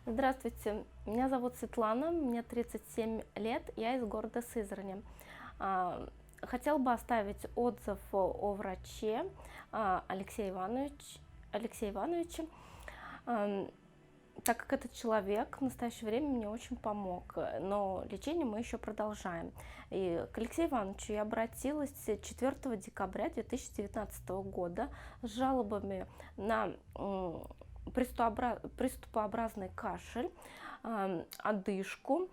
Здравствуйте, меня зовут Светлана, мне 37 лет, я из города Сызрани. Хотела бы оставить отзыв о враче Алексее Ивановиче, а, так как этот человек в настоящее время мне очень помог, но лечение мы еще продолжаем. И к Алексею Ивановичу я обратилась 4 декабря 2019 года с жалобами на приступообразный кашель, одышку,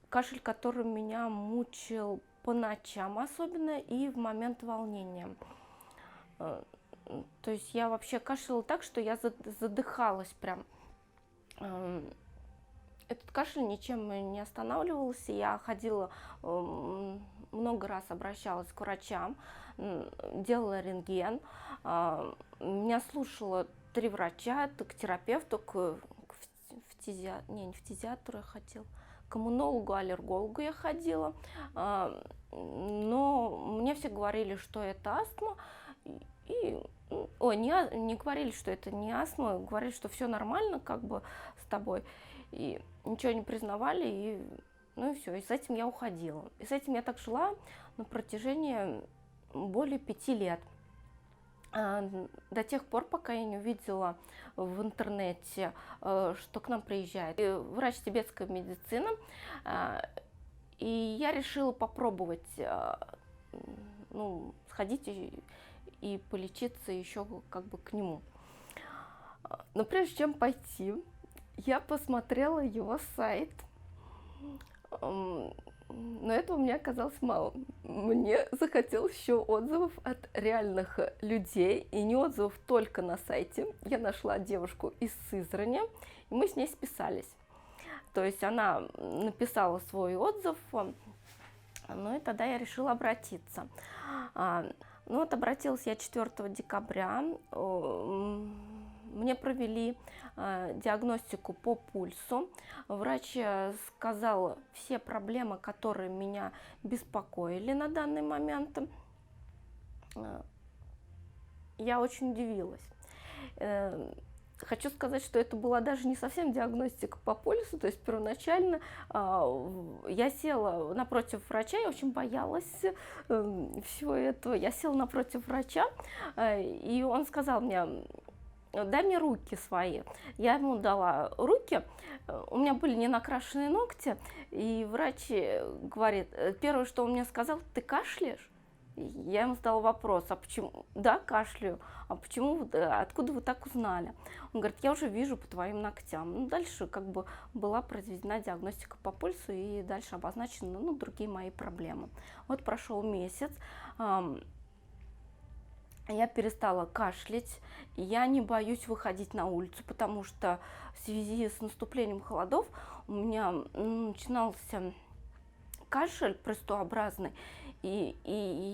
кашель, который меня мучил по ночам особенно и в момент волнения. Э, То есть я вообще кашляла так, что я задыхалась прям. Этот кашель ничем не останавливался. Я ходила, много раз обращалась к врачам, делала рентген. Меня слушало 3 врача, к терапевту, не в фтизиатру я ходила, к иммунологу, аллергологу я ходила. Но мне все говорили, что это астма. Не говорили, что это не астма, говорили, что все нормально как бы с тобой. И ничего не признавали, ну и все. И с этим я уходила. И с этим я так жила на протяжении более 5 лет. До тех пор, пока я не увидела в интернете, что к нам приезжает врач тибетской медицины, и я решила попробовать сходить и полечиться еще как бы к нему. Но прежде чем пойти, я посмотрела его сайт, но этого мне оказалось мало. Мне захотелось еще отзывов от реальных людей, и не отзывов только на сайте. Я нашла девушку из Сызрани, и мы с ней списались. То есть она написала свой отзыв, ну и тогда я решила обратиться. Ну вот обратилась я 4 декабря. Мне провели диагностику по пульсу. Врач сказал все проблемы, которые меня беспокоили на данный момент. Я очень удивилась. Хочу сказать, что это была даже не совсем диагностика по пульсу, то есть первоначально я села напротив врача, я очень боялась всего этого. Я села напротив врача, и он сказал мне: дай мне руки свои. Я ему дала руки, у меня были не накрашенные ногти, и врач говорит, первое, что он мне сказал: ты кашляешь? Я ему задала вопрос: а почему? Да, кашляю. А почему, откуда вы так узнали? Он говорит: я уже вижу по твоим ногтям. Ну, дальше как бы была произведена диагностика по пульсу, и дальше обозначены другие мои проблемы. Вот прошел месяц, я перестала кашлять, я не боюсь выходить на улицу, потому что в связи с наступлением холодов у меня начинался кашель приступообразный, и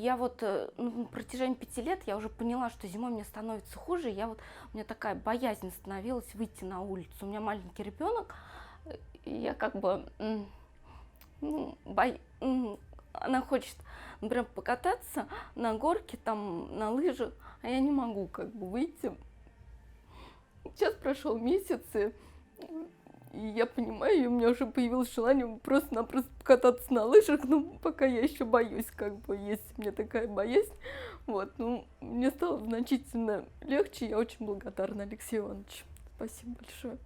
я вот на протяжении 5 лет я уже поняла, что зимой мне становится хуже, у меня такая боязнь становилась выйти на улицу. У меня маленький ребенок, и я как бы, она хочет, например, покататься на горке, там, на лыжах, а я не могу как бы выйти. Сейчас прошел месяц, и я понимаю, и у меня уже появилось желание просто-напросто покататься на лыжах, но пока я еще боюсь, как бы есть у меня такая боязнь. Вот, мне стало значительно легче, я очень благодарна Алексею Ивановичу. Спасибо большое.